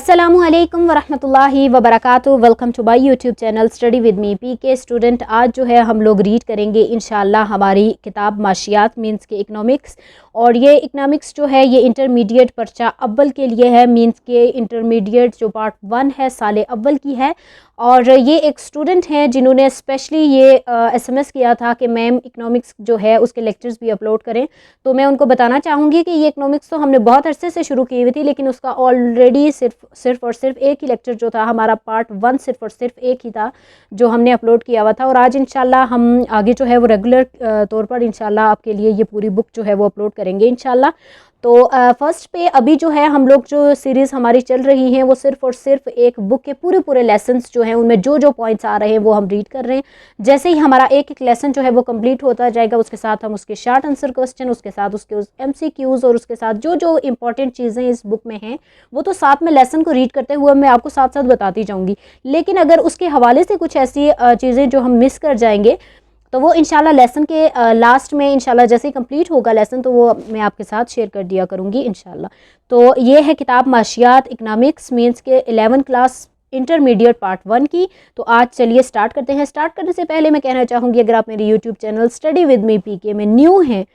अस्सलामु अलैकुम वरहमतुल्लाहि वबरकातुहू। Welcome to my YouTube channel study with me PK student. आज जो है हम लोग रीड करेंगे इंशाल्लाह हमारी किताब माशियात मीन्स के इकनॉमिक्स। और ये इकनॉमिक्स जो है ये इंटरमीडिएट पर्चा अव्वल के लिए है, मीन्स के इंटरमीडिएट जो पार्ट 1 है साले अव्वल की है। और ये एक स्टूडेंट हैं जिन्होंने स्पेशली ये एसएमएस किया था कि मैम इकनॉमिक्स जो है उसके लेक्चर्स भी अपलोड करें। तो मैं उनको बताना चाहूँगी कि ये इकनॉमिक्स तो हमने बहुत अरसे से शुरू की हुई थी, लेकिन उसका ऑलरेडी सिर्फ और सिर्फ एक ही लेक्चर जो था हमारा पार्ट 1 सिर्फ और सिर्फ एक ही था जो हमने अपलोड किया हुआ था। और आज इंशाल्लाह हम आगे जो है वो रेगुलर तौर पर इंशाल्लाह आपके लिए ये पूरी बुक जो है वो अपलोड करेंगे इंशाल्लाह। तो फर्स्ट पे अभी जो है हम लोग जो सीरीज़ हमारी चल रही हैं वो सिर्फ और सिर्फ एक बुक के पूरे लेसन्स जो हैं उनमें जो जो पॉइंट्स आ रहे हैं वो हम रीड कर रहे हैं। जैसे ही हमारा एक एक लेसन जो है वो कंप्लीट होता जाएगा उसके साथ हम उसके शॉर्ट आंसर क्वेश्चन, उसके साथ उसके MCQs और उसके साथ जो जो इंपॉर्टेंट चीज़ें इस बुक में हैं वो तो साथ में लेसन को रीड करते हुए मैं आपको साथ साथ बताती जाऊँगी। लेकिन अगर उसके हवाले से कुछ ऐसी चीज़ें जो हम मिस कर जाएंगे तो वो इंशाल्लाह लेसन के लास्ट में इंशाल्लाह जैसे ही कंप्लीट होगा लेसन तो वो मैं आपके साथ शेयर कर दिया करूँगी इंशाल्लाह। तो ये है किताब माशियात इकनॉमिक्स मीन्स के 11th क्लास इंटरमीडिएट पार्ट 1 की। तो आज चलिए स्टार्ट करते हैं। स्टार्ट करने से पहले मैं कहना चाहूँगी अगर आप मेरे YouTube channel study with me PK में न्यू हैं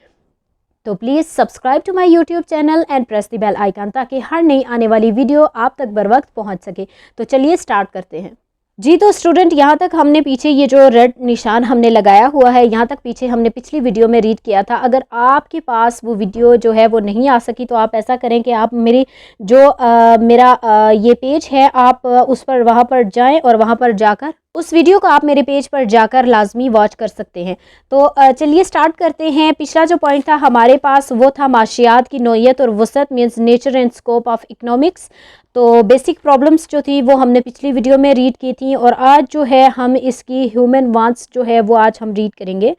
तो please subscribe to my YouTube channel and press the bell icon ताकि हर नई आने वाली वीडियो आप तक बर वक्त पहुँच सके। तो चलिए स्टार्ट करते हैं जी। तो स्टूडेंट यहाँ तक हमने पीछे ये जो रेड निशान हमने लगाया हुआ है यहाँ तक पीछे हमने पिछली वीडियो में रीड किया था। अगर आपके पास वो वीडियो जो है वो नहीं आ सकी तो आप ऐसा करें कि आप मेरी जो मेरा ये पेज है आप उस पर वहाँ पर जाएं और वहाँ पर जाकर उस वीडियो को आप मेरे पेज पर जाकर लाजमी वॉच कर सकते हैं। तो चलिए स्टार्ट करते हैं। पिछला जो पॉइंट था हमारे पास वो था माशियात की नौइयत और वसअत means nature and scope of economics. तो बेसिक प्रॉब्लम्स जो थी वो हमने पिछली वीडियो में रीड की थी और आज जो है हम इसकी ह्यूमन वांट्स जो है वो आज हम रीड करेंगे।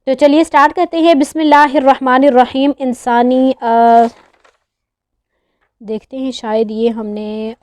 तो चलिए स्टार्ट करते हैं। बिस्मिल्लाहिर्रहमानिर्रहीम। इंसानी देखते हैं शायद ये हमने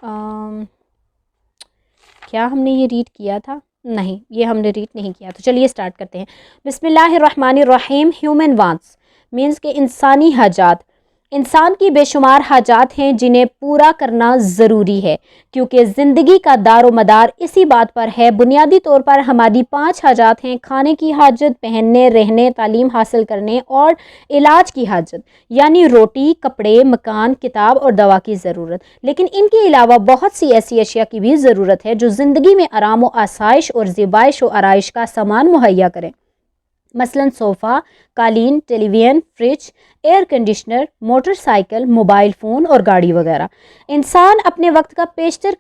क्या हमने ये रीड किया था? नहीं, ये हमने रीड नहीं किया। तो चलिए स्टार्ट करते हैं। बिस्मिल्लाहिर्रहमानिर्रहीम। ह्यूमन वांट्स मीन्स के इंसानी हाजात। इंसान की बेशुमार हाजात हैं जिन्हें पूरा करना ज़रूरी है क्योंकि ज़िंदगी का दारो मदार इसी बात पर है। बुनियादी तौर पर हमारी 5 हाजात हैं: खाने की हाजत, पहनने, रहने, तालीम हासिल करने और इलाज की हाजत, यानी रोटी, कपड़े, मकान, किताब और दवा की ज़रूरत। लेकिन इनके अलावा बहुत सी ऐसी अशिया की भी ज़रूरत है जो ज़िंदगी में आराम व आसाइश और ज़िबाइश व आराइश का सामान मुहैया करें। मसलन सोफ़ा, कालीन, television, fridge, air conditioner, motorcycle, mobile phone और गाड़ी वगैरह। इंसान अपने वक्त का पेशतर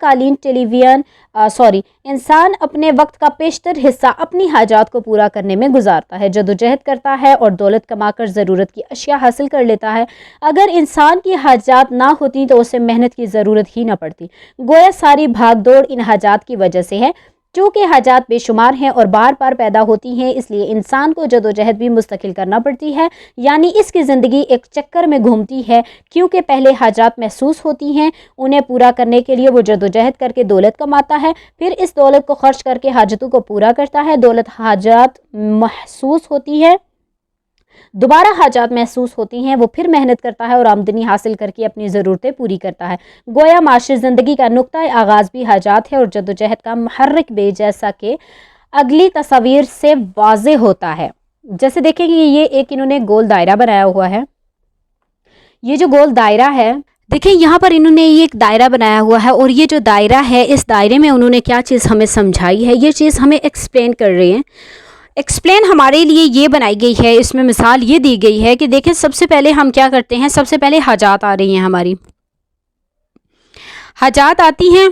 हिस्सा अपनी हाजात को पूरा करने में गुजारता है, जदोजहद करता है और दौलत कमाकर ज़रूरत की अशिया हासिल कर लेता है। अगर इंसान की हाजात ना होती तो उसे मेहनत की ज़रूरत ही ना पड़ती। गोया सारी भाग दौड़ इन हाजात की वजह से है। चूँकि हाजात बेशुमार हैं और बार बार पैदा होती हैं इसलिए इंसान को जदोजहद भी मुस्तकिल करना पड़ती है, यानी इसकी ज़िंदगी एक चक्कर में घूमती है। क्योंकि पहले हाजात महसूस होती हैं, उन्हें पूरा करने के लिए वो जदोजहद करके दौलत कमाता है, फिर इस दौलत को खर्च करके हाजतों को पूरा करता है। दौलत हाजात महसूस होती है, दोबारा हाजात महसूस होती हैं, वो फिर मेहनत करता है और आमदनी हासिल करके अपनी ज़रूरतें पूरी करता है। गोया माशी ज़िंदगी का नुक्ता आगाज़ भी हाजात है और जदोजहद का महर्रिक भी, जैसा कि अगली तस्वीर से वाज़े होता है। जैसे देखेंगे ये एक इन्होंने गोल दायरा बनाया हुआ है। ये जो गोल दायरा है देखिए यहाँ पर इन्होंने ये एक दायरा बनाया हुआ है और ये जो दायरा है इस दायरे में उन्होंने क्या चीज़ हमें समझाई है, ये चीज़ हमें एक्सप्लेन कर रहे हैं। एक्सप्लेन हमारे लिए ये बनाई गई है, इसमें मिसाल ये दी गई है कि देखें सबसे पहले हम क्या करते हैं, सबसे पहले हाजात आ रही हैं, हमारी हाजात आती हैं,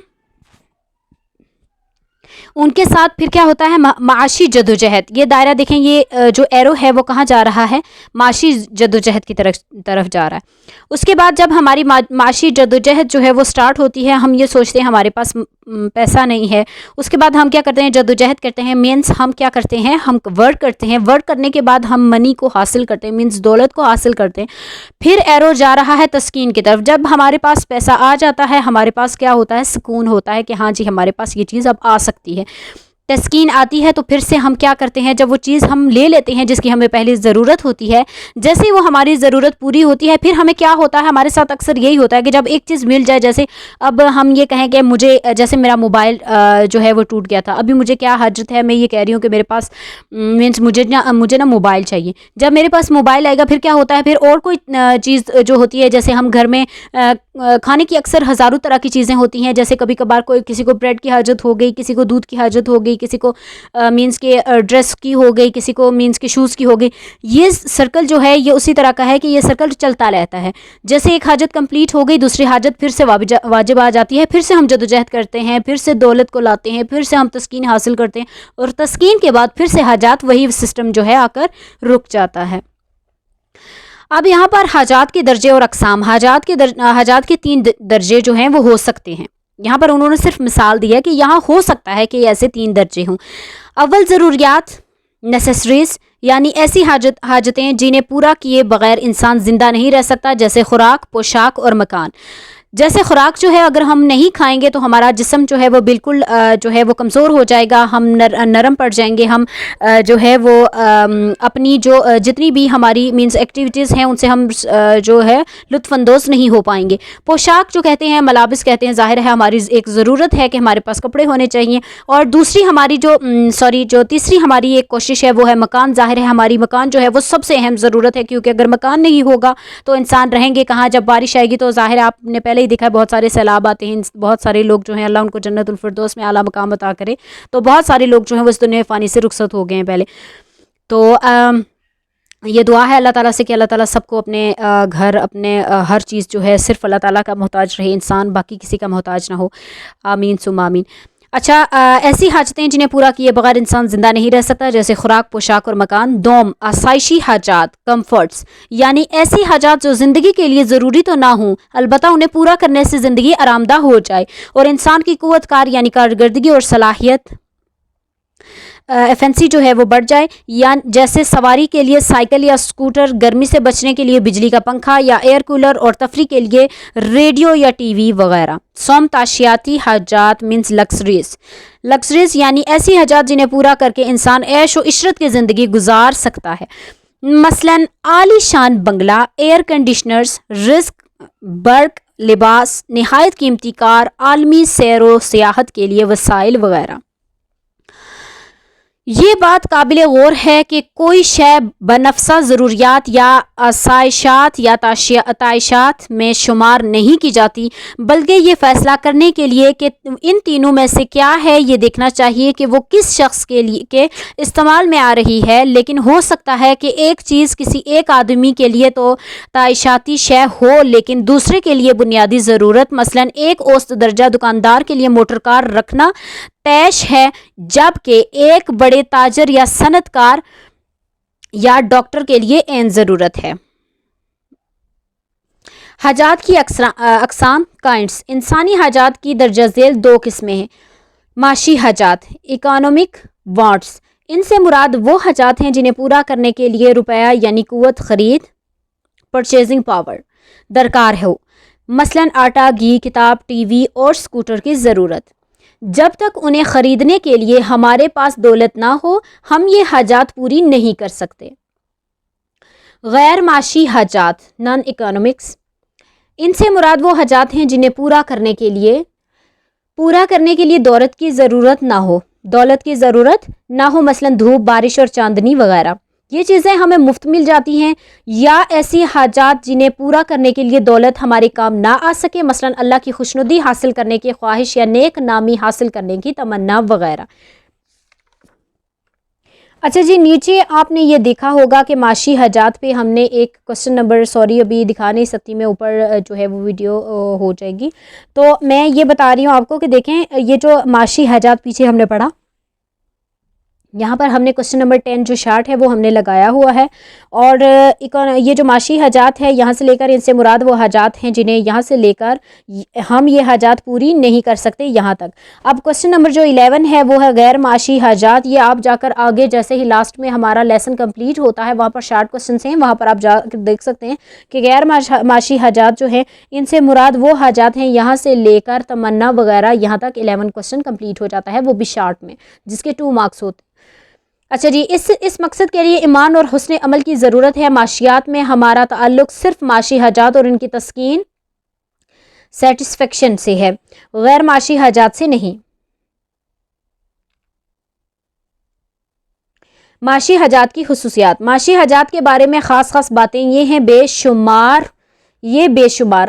उनके साथ फिर क्या होता है माशी जदोजहद। ये दायरा देखें, ये जो एरो है वो कहाँ जा रहा है, माशी जदोजहद की तरफ जा रहा है। उसके बाद जब हमारी माशी जदोजहद जो है वो स्टार्ट होती है, हम ये सोचते हैं हमारे पास पैसा नहीं है। उसके बाद हम क्या करते हैं, जदोजहद करते हैं, मीन्स हम क्या करते हैं, हम वर्क करते हैं। वर्क करने के बाद हम मनी को हासिल करते हैं, मीन्स दौलत को हासिल करते हैं। फिर एरो जा रहा है तस्कीन की तरफ। जब हमारे पास पैसा आ जाता है हमारे पास क्या होता है, सुकून होता है कि हाँ जी हमारे पास ये चीज़ अब आ सकती है। तस्कीन आती है तो फिर से हम क्या करते हैं, जब वो चीज़ हम ले लेते हैं जिसकी हमें पहले ज़रूरत होती है, जैसे ही वो हमारी ज़रूरत पूरी होती है फिर हमें क्या होता है, हमारे साथ अक्सर यही होता है कि जब एक चीज़ मिल जाए, जैसे अब हम ये कहें कि मुझे जैसे मेरा मोबाइल जो है वो टूट गया था, अभी मुझे क्या हाजत है, मैं ये कह रही हूँ कि मेरे पास मीन्स मुझे ना मोबाइल चाहिए। जब मेरे पास मोबाइल आएगा फिर क्या होता है, फिर और कोई चीज़ जो होती है, जैसे हम घर में खाने की अक्सर हज़ारों तरह की चीज़ें होती हैं, जैसे कभी कभार कोई किसी को ब्रेड की हाजत हो गई, किसी को दूध की हाजत हो गई, किसी को मीन्स के ड्रेस की हो गई, किसी को मीन्स के शूज़ की हो गई। ये सर्कल जो है ये उसी तरह का है कि ये सर्कल चलता रहता है। जैसे एक हाजत कंप्लीट हो गई, दूसरी हाजत फिर से वाजिब आ जाती है, फिर से हम जदोजहद करते हैं, फिर से दौलत को लाते हैं, फिर से हम तस्कीन हासिल करते हैं, और तस्कीन के बाद फिर से हाजात, वही सिस्टम जो है आकर रुक जाता है। अब यहाँ पर हाजात के दर्जे और अक़साम, हाजात के 3 दर्जे जो हैं वो हो सकते हैं। यहाँ पर उन्होंने सिर्फ मिसाल दिया कि यहाँ हो सकता है कि ऐसे 3 दर्जे हों। अव्वल ज़रूरियात, नेसेसरीज़, यानी ऐसी हाजतें जिन्हें पूरा किए बगैर इंसान ज़िंदा नहीं रह सकता, जैसे खुराक, पोशाक और मकान। जैसे खुराक जो है अगर हम नहीं खाएंगे तो हमारा जिस्म जो है वो बिल्कुल जो है वो कमज़ोर हो जाएगा, हम नरम पड़ जाएंगे, हम जो है वो अपनी जो जितनी भी हमारी मीन्स एक्टिविटीज़ हैं उनसे हम जो है लुत्फ़अंदोज़ नहीं हो पाएंगे। पोशाक जो कहते हैं, मलाबिस कहते हैं, ज़ाहिर है हमारी एक ज़रूरत है कि हमारे पास कपड़े होने चाहिए। और दूसरी हमारी जो तीसरी हमारी एक कोशिश है वो है मकान। ज़ाहिर है हमारी मकान जो है वो सबसे अहम ज़रूरत है, क्योंकि अगर मकान नहीं होगा तो इंसान रहेंगे कहाँ। जब बारिश आएगी तो ज़ाहिर है आपने पहले ही देखा है बहुत सारे सैलाब आते हैं, बहुत सारे लोग जो हैं, अल्लाह उनको जन्नतुल फिरदौस में आला मकाम अता करे, तो बहुत सारे लोग जो हैं वो इस दुनिया फ़ानी से रुखसत हो गए हैं पहले। तो ये दुआ है अल्लाह ताला से कि अल्लाह ताला सबको अपने घर, अपने हर चीज़ जो है सिर्फ अल्लाह ताला का मोहताज रहे इंसान, बाकी किसी का मोहताज ना हो। आमीन सुम्मा आमीन। अच्छा, ऐसी हाजतें जिन्हें पूरा किए बगैर इंसान ज़िंदा नहीं रह सकता, जैसे खुराक, पोशाक और मकान। दोम, आसाइशी हाजात, कम्फर्ट्स, यानी ऐसी हाजात जो ज़िंदगी के लिए ज़रूरी तो ना हों, अलबत्ता उन्हें पूरा करने से ज़िंदगी आरामदा हो जाए और इंसान की क़ुव्वत कार यानी कारकर्दगी और सलाहियत एफिशिएंसी जो है वो बढ़ जाए। या जैसे सवारी के लिए साइकिल या स्कूटर, गर्मी से बचने के लिए बिजली का पंखा या एयर कूलर, और तफरी के लिए रेडियो या टीवी वगैरह। सोम, ताशियाती हाजात मीन्स लक्सरीज यानी ऐसी हाजात जिन्हें पूरा करके इंसान ऐश व इशरत की ज़िंदगी गुजार सकता है। मसलन आलीशान बंगला, एयर कंडीशनर्स, रिस्क, बर्क, लिबास, नहायत कीमती कार, आलमी सैर व सियाहत के लिए वसाइल वगैरह। ये बात काबिल गौर है कि कोई शय बनफसा ज़रूरियात या आसाइशात या ताइशात में शुमार नहीं की जाती, बल्कि ये फ़ैसला करने के लिए कि इन तीनों में से क्या है ये देखना चाहिए कि वो किस शख्स के लिए के इस्तेमाल में आ रही है। लेकिन हो सकता है कि एक चीज़ किसी एक आदमी के लिए तो ताइशाती शय हो, लेकिन दूसरे के लिए बुनियादी ज़रूरत, मसलन एक औसत दर्जा दुकानदार के लिए मोटर कार रखना तैश है, जबकि एक बड़े ताजर या सनतकार या डॉक्टर के लिए एन ज़रूरत है। हाजात की अक़साम, काइंड्स। इंसानी हाजात की दर्जा झेल 2 किस्में हैं। माशी हाजात, इकोनॉमिक वांट्स। इनसे मुराद वो हाजात हैं जिन्हें पूरा करने के लिए रुपया यानी कुव्वत खरीद, परचेजिंग पावर दरकार हो, मसलन आटा, घी, किताब, टीवी और स्कूटर की ज़रूरत। जब तक उन्हें ख़रीदने के लिए हमारे पास दौलत ना हो, हम ये हाजात पूरी नहीं कर सकते। गैर माशी हाजात, नॉन इकोनॉमिक्स। इनसे मुराद वो हाजात हैं जिन्हें पूरा करने के लिए दौलत की ज़रूरत ना हो, मसलन धूप, बारिश और चांदनी वगैरह। ये चीज़ें हमें मुफ्त मिल जाती हैं, या ऐसी हाजात जिन्हें पूरा करने के लिए दौलत हमारे काम ना आ सके, मसलन अल्लाह की खुशनुदी हासिल करने की ख्वाहिश या नेक नामी हासिल करने की तमन्ना वगैरह। अच्छा जी, नीचे आपने ये देखा होगा कि माशी हाजात पे हमने एक क्वेश्चन नंबर, सॉरी अभी दिखा नहीं सकती मैं, ऊपर जो है वो वीडियो हो जाएगी, तो मैं ये बता रही हूँ आपको कि देखें ये जो माशी हाजात पीछे हमने पढ़ा, यहाँ पर हमने क्वेश्चन नंबर 10 जो शार्ट है वो हमने लगाया हुआ है, और ये जो माशी हाजात है यहाँ से लेकर इनसे मुराद वो हाजात हैं जिन्हें यहाँ से लेकर हम ये हाजात पूरी नहीं कर सकते यहाँ तक। अब क्वेश्चन नंबर जो 11 है वो है गैर माशी हाजात। ये आप जाकर आगे जैसे ही लास्ट में हमारा लेसन कंप्लीट होता है वहाँ पर शार्ट क्वेश्चन हैं, वहाँ पर आप जाकर देख सकते हैं कि गैर माशी हाजात जो है इनसे मुराद वो हाजात हैं यहाँ से लेकर तमन्ना वगैरह यहाँ तक 11 क्वेश्चन कंप्लीट हो जाता है, वो भी शार्ट में, जिसके 2 मार्क्स होते हैं। अच्छा जी, इस मकसद के लिए ईमान और हुस्न अमल की ज़रूरत है। माशियात में हमारा ताल्लुक़ सिर्फ माशी हाजात और इनकी तस्कीन सेटिस्फेक्शन से है, गैर माशी हाजात से नहीं। माशी हाजात की खुसूसियात। माशी हाजात के बारे में ख़ास बातें ये हैं, बेशुमार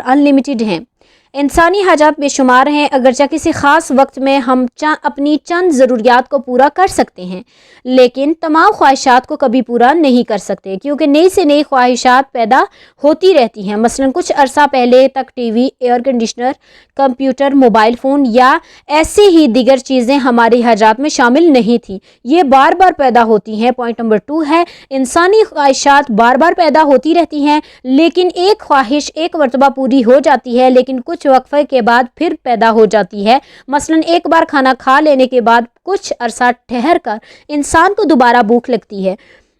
अनलिमिटेड हैं। इंसानी हाजात बेशुमार हैं, अगरचे किसी ख़ास वक्त में हम अपनी चंद ज़रूरियात को पूरा कर सकते हैं, लेकिन तमाम ख्वाहिशात को कभी पूरा नहीं कर सकते, क्योंकि नई से नई ख्वाहिशात पैदा होती रहती हैं। मसलन कुछ अरसा पहले तक TV, air conditioner, computer, mobile phone या ऐसे ही दीगर चीज़ें हमारी हाजात में शामिल नहीं थी, ये बार बार पैदा होती हैं। पॉइंट नंबर 2 है इंसानी ख्वाहिशात बार बार पैदा होती रहती हैं, लेकिन एक ख्वाहिश एक मरतबा पूरी हो जाती है, लेकिन कुछ वक्फे के बाद फिर पैदा हो जाती है। मसलन एक बार खाना खा लेने के बाद कुछ अरसा ठहर कर इंसान को दोबारा भूख लगती है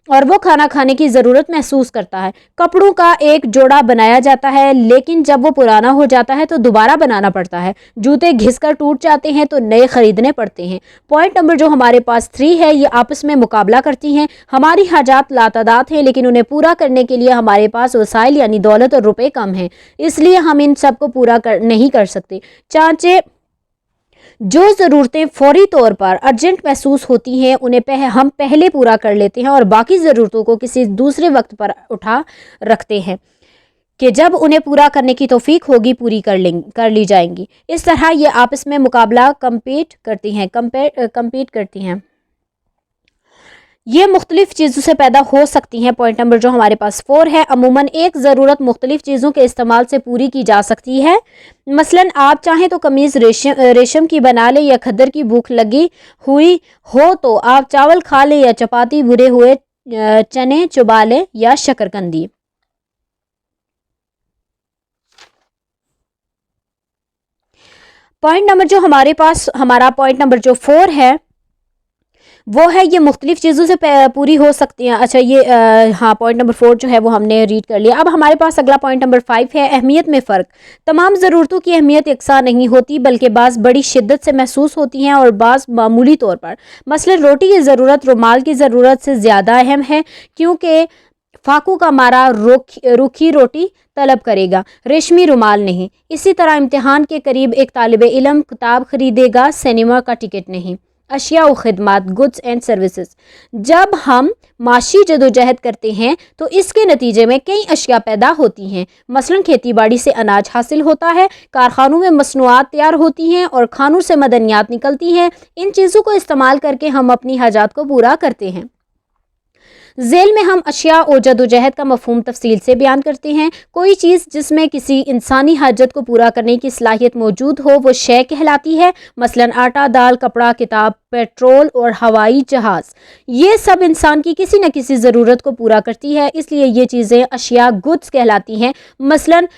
और वो खाना खाने की ज़रूरत महसूस करता है। कपड़ों का एक जोड़ा बनाया जाता है, लेकिन जब वो पुराना हो जाता है तो दोबारा बनाना पड़ता है। जूते घिसकर टूट जाते हैं तो नए ख़रीदने पड़ते हैं। पॉइंट नंबर जो हमारे पास 3 है, ये आपस में मुकाबला करती हैं। हमारी हाजात लातादाद हैं, लेकिन उन्हें पूरा करने के लिए हमारे पास वसाइल यानी दौलत और रुपए कम हैं, इसलिए हम इन सब को पूरा नहीं कर सकते। चांचे जो ज़रूरतें फौरी तौर पर अर्जेंट महसूस होती हैं उन्हें हम पहले पूरा कर लेते हैं और बाकी ज़रूरतों को किसी दूसरे वक्त पर उठा रखते हैं कि जब उन्हें पूरा करने की तौफीक होगी पूरी कर ली जाएंगी। इस तरह ये आपस में मुकाबला कम्पीट करती हैं। ये मुख्तलिफ चीज़ों से पैदा हो सकती हैं। पॉइंट नंबर जो हमारे पास 4 है, अमूमन एक ज़रूरत मुख्तलिफ चीज़ों के इस्तेमाल से पूरी की जा सकती है। मसलन आप चाहें तो कमीज़ रेशम की बना लें, या खद्दर की भूख लगी हुई हो तो आप चावल खा लें, या चपाती भुने हुए चने चबा लें, या शकरकंदी। पॉइंट नंबर जो हमारा पॉइंट नंबर जो 4 है वो है ये मुख्तलिफ चीज़ों से पूरी हो सकती हैं। अच्छा ये हाँ, पॉइंट नंबर 4 जो है वो हमने रीड कर लिया। अब हमारे पास अगला पॉइंट नंबर 5 है, अहमियत में फ़र्क। तमाम ज़रूरतों की अहमियत यकसा नहीं होती, बल्कि बाज़ बड़ी शिद्दत से महसूस होती हैं और बाज़ मामूली तौर पर। मसलन रोटी की ज़रूरत रुमाल की ज़रूरत से ज़्यादा अहम है, क्योंकि फाकू का मारा रूखी रोटी तलब करेगा, रेशमी रुमाल नहीं। इसी तरह इम्तिहान के करीब एक तालिब इल्म किताब खरीदेगा, सिनेमा का टिकट नहीं। अशिया व खिदमात, गुड्स एंड सर्विसेज। जब हम माशी जदोजहद करते हैं तो इसके नतीजे में कई अशिया पैदा होती हैं। मसलन खेती बाड़ी से अनाज हासिल होता है, कारखानों में मसनूआत तैयार होती हैं और खानों से मदनियात निकलती हैं। इन चीज़ों को इस्तेमाल करके हम अपनी हाजात को पूरा करते हैं। ज़ेल में हम अशिया और जदोजहद का मफहूम तफसील से बयान करते हैं। कोई चीज़ जिसमें किसी इंसानी हाजत को पूरा करने की सलाहियत मौजूद हो वो शय कहलाती है। मसलन आटा, दाल, कपड़ा, किताब, पेट्रोल और हवाई जहाज़, ये सब इंसान की किसी न किसी ज़रूरत को पूरा करती है, इसलिए ये चीज़ें अशिया गुड्स कहलाती हैं। मसलन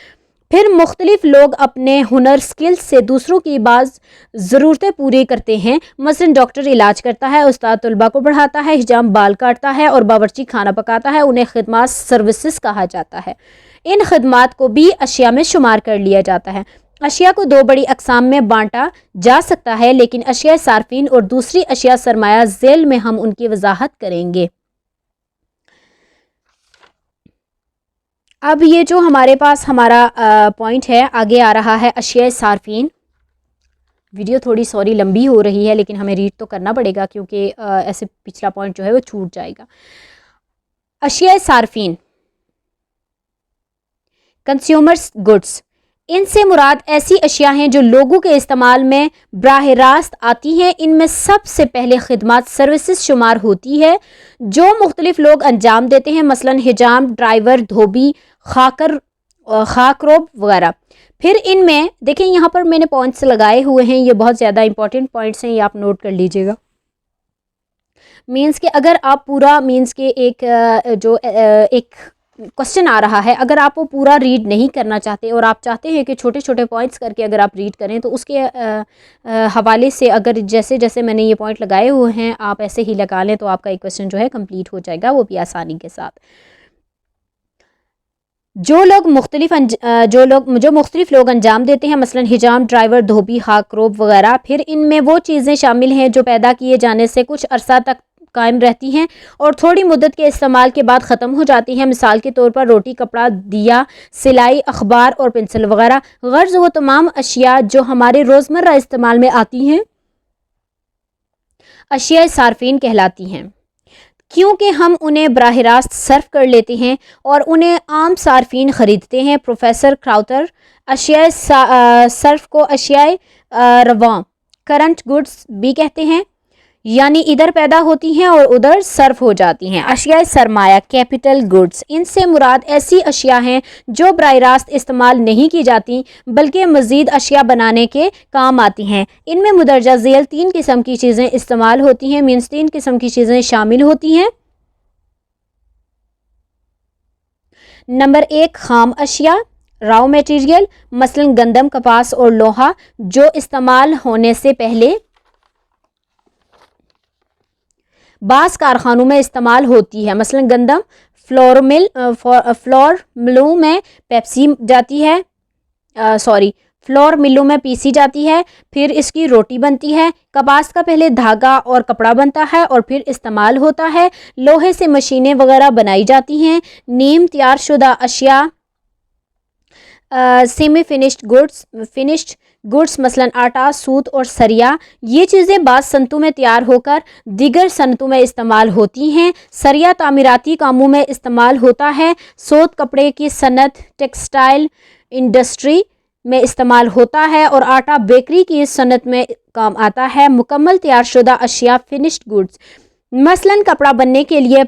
फिर मुख्तलिफ लोग अपने हुनर स्किल्स से दूसरों की बाज़ ज़रूरतें पूरी करते हैं। मसलन डॉक्टर इलाज करता है, उस्ताद तलबा को पढ़ाता है, हिजाम बाल काटता है और बावर्ची खाना पकाता है। उन्हें खिदमत सर्विसेज कहा जाता है। इन खिदमात को भी अशिया में शुमार कर लिया जाता है। अशिया को 2 बड़ी अक़साम में बांटा जा सकता है, लेकिन अशिया सार्फिन और दूसरी अशिया सरमाया ज़ेल में हम उनकी वजाहत करेंगे। अब ये जो हमारे पास हमारा पॉइंट है आगे आ रहा है, अशिया सार्फिन। वीडियो थोड़ी सॉरी लंबी हो रही है, लेकिन हमें रीड तो करना पड़ेगा क्योंकि ऐसे पिछला पॉइंट जो है वो छूट जाएगा। अशिया सार्फिन, कंज्यूमर्स गुड्स। इनसे मुराद ऐसी अशिया हैं जो लोगों के इस्तेमाल में बराह रास्त आती हैं। इनमें सबसे पहले खिदमत सर्विसेज शुमार होती है जो मुख्तलिफ लोग अंजाम देते हैं। मसलन हिजाम, ड्राइवर, धोबी, खाकरोब वगैरह। फिर इनमें देखें, यहाँ पर मैंने पॉइंट्स लगाए हुए हैं, ये बहुत ज़्यादा इंपॉर्टेंट पॉइंट्स हैं, ये आप नोट कर लीजिएगा। مینس کہ اگر آپ پورا مینس کہ ایک کوشچن آ رہا ہے، اگر آپ وہ پورا ریڈ نہیں کرنا چاہتے اور آپ چاہتے ہیں کہ چھوٹے چھوٹے پوائنٹس کر کے اگر آپ ریڈ کریں تو اس کے حوالے سے اگر جیسے جیسے میں نے یہ پوائنٹ لگائے ہوئے ہیں آپ ایسے ہی لگا لیں تو آپ کا ایک کویسچن جو ہے کمپلیٹ ہو جائے گا، وہ بھی آسانی کے ساتھ۔ جو مختلف لوگ انجام دیتے ہیں، مثلا حجام، ڈرائیور، دھوبی، ہاک روب وغیرہ، پھر ان میں وہ چیزیں شامل ہیں جو پیدا کیے جانے سے کچھ عرصہ تک قائم رہتی ہیں اور تھوڑی مدت کے استعمال کے بعد ختم ہو جاتی ہیں، مثال کے طور پر روٹی، کپڑا، دیا، سلائی، اخبار اور پنسل وغیرہ۔ غرض وہ تمام اشیاء جو ہمارے روزمرہ استعمال میں آتی ہیں اشیاء صارفین کہلاتی ہیں، کیونکہ ہم انہیں براہ راست صرف کر لیتے ہیں اور انہیں عام صارفین خریدتے ہیں۔ پروفیسر کراؤتر اشیاء صرف کو اشیاء رواں کرنٹ گڈز بھی کہتے ہیں، یعنی ادھر پیدا ہوتی ہیں اور ادھر صرف ہو جاتی ہیں۔ اشیاء سرمایہ کیپٹل گڈز، ان سے مراد ایسی اشیاء ہیں جو براہ راست استعمال نہیں کی جاتی بلکہ مزید اشیاء بنانے کے کام آتی ہیں۔ ان میں مندرجہ ذیل 3 قسم کی چیزیں استعمال ہوتی ہیں، مینس 3 قسم کی چیزیں شامل ہوتی ہیں۔ نمبر 1 خام اشیاء، راؤ میٹیریل، مثلا گندم، کپاس اور لوہا، جو استعمال ہونے سے پہلے بعض کارخانوں میں استعمال ہوتی ہے، مثلا گندم فلور ملوں میں پیسی جاتی ہے، پھر اس کی روٹی بنتی ہے۔ کپاس کا پہلے دھاگا اور کپڑا بنتا ہے اور پھر استعمال ہوتا ہے۔ لوہے سے مشینیں وغیرہ بنائی جاتی ہیں۔ نیم تیار شدہ اشیاء سیمی فنشڈ گڈز مثلا آٹا، سوت اور سریا، یہ چیزیں بعض صنعتوں میں تیار ہو کر دیگر صنعتوں میں استعمال ہوتی ہیں۔ سریا تعمیراتی کاموں میں استعمال ہوتا ہے۔ سوت کپڑے کی صنعت ٹیکسٹائل انڈسٹری میں استعمال ہوتا ہے اور آٹا بیکری کی صنعت میں کام آتا ہے۔ مکمل تیار شدہ اشیاء فنشڈ گڈز مثلا کپڑا بننے کے لیے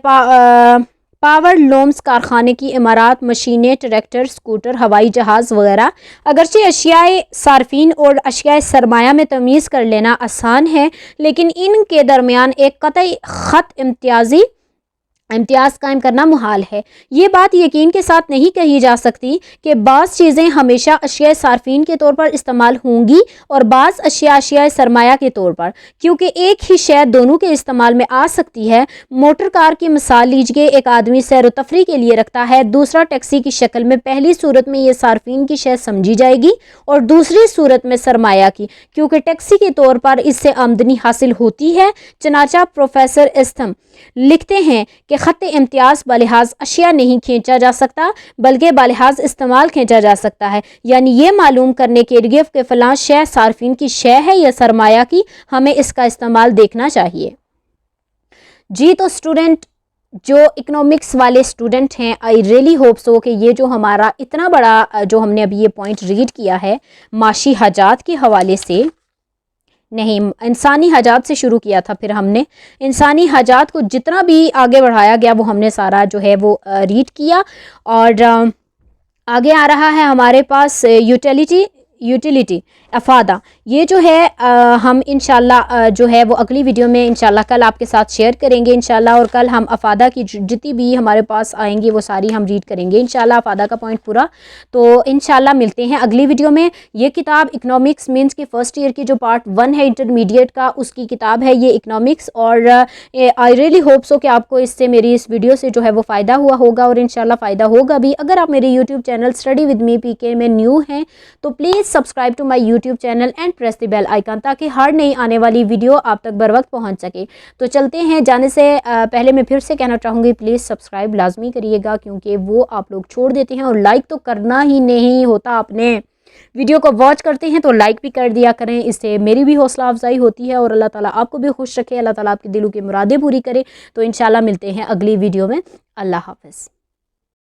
پاور لومز، کارخانے کی عمارات، مشینیں، ٹریکٹر، اسکوٹر، ہوائی جہاز وغیرہ۔ اگرچہ اشیاء صارفین اور اشیاء سرمایہ میں تمیز کر لینا آسان ہے، لیکن ان کے درمیان ایک قطعی خط امتیاز قائم کرنا محال ہے۔ یہ بات یقین کے ساتھ نہیں کہی جا سکتی کہ بعض چیزیں ہمیشہ اشیاء صارفین کے طور پر استعمال ہوں گی اور بعض اشیاء سرمایہ کے طور پر، کیونکہ ایک ہی شے دونوں کے استعمال میں آ سکتی ہے۔ موٹر کار کی مثال لیجئے، ایک آدمی سیر و تفریح کے لیے رکھتا ہے، دوسرا ٹیکسی کی شکل میں۔ پہلی صورت میں یہ صارفین کی شے سمجھی جائے گی اور دوسری صورت میں سرمایہ کی، کیونکہ ٹیکسی کے طور پر اس سے آمدنی حاصل ہوتی ہے۔ چنانچہ پروفیسر استھم لکھتے ہیں کہ خط امتیاز بلحاظ اشیاء نہیں کھینچا جا سکتا بلکہ بلحاظ استعمال کھینچا جا سکتا ہے، یعنی یہ معلوم کرنے کے لیے کہ فلاں شے صارفین کی شے ہے یا سرمایہ کی، ہمیں اس کا استعمال دیکھنا چاہیے۔ جی تو اسٹوڈنٹ جو اکنامکس والے اسٹوڈنٹ ہیں، آئی ریئلی ہوپ سو کہ یہ جو ہمارا اتنا بڑا جو ہم نے ابھی یہ پوائنٹ ریڈ کیا ہے معاشی حاجات کے حوالے سے، نہیں انسانی حاجات سے شروع کیا تھا، پھر ہم نے انسانی حاجات کو جتنا بھی آگے بڑھایا گیا وہ ہم نے سارا جو ہے وہ ریڈ کیا، اور آگے آ رہا ہے ہمارے پاس یوٹیلیٹی افادہ۔ یہ جو ہے ہم انشاءاللہ جو ہے وہ اگلی ویڈیو میں انشاءاللہ کل آپ کے ساتھ شیئر کریں گے انشاءاللہ، اور کل ہم افادہ کی جتنی بھی ہمارے پاس آئیں گی وہ ساری ہم ریڈ کریں گے انشاءاللہ، افادہ کا پوائنٹ پورا۔ تو انشاءاللہ ملتے ہیں اگلی ویڈیو میں۔ یہ کتاب اکنامکس مینس کی فرسٹ ایئر کی جو پارٹ 1 ہے انٹرمیڈیٹ کا، اس کی کتاب ہے یہ اکنامکس، اور آئی ریئلی ہوپ سو کہ آپ کو اس سے میری اس ویڈیو سے جو ہے وہ فائدہ ہوا ہوگا، اور انشاءاللہ فائدہ ہوگا بھی۔ اگر آپ میرے YouTube channel study with me PK میں نیو ہیں تو please subscribe to my YouTube channel and press the bell icon, تاکہ ہر نئی آنے والی ویڈیو آپ تک بر وقت پہنچ سکے۔ تو چلتے ہیں، جانے سے پہلے میں پھر سے کہنا چاہوں گی پلیز سبسکرائب لازمی کریے گا، کیونکہ وہ آپ لوگ چھوڑ دیتے ہیں اور لائک تو کرنا ہی نہیں ہوتا، اپنے ویڈیو کو واچ کرتے ہیں تو لائک بھی کر دیا کریں، اس سے میری بھی حوصلہ افزائی ہوتی ہے، اور اللہ تعالیٰ آپ کو بھی خوش رکھے، اللہ تعالیٰ آپ کے دلوں کی مرادیں پوری کرے۔ تو انشاءاللہ ملتے ہیں اگلی ویڈیو میں، اللہ حافظ۔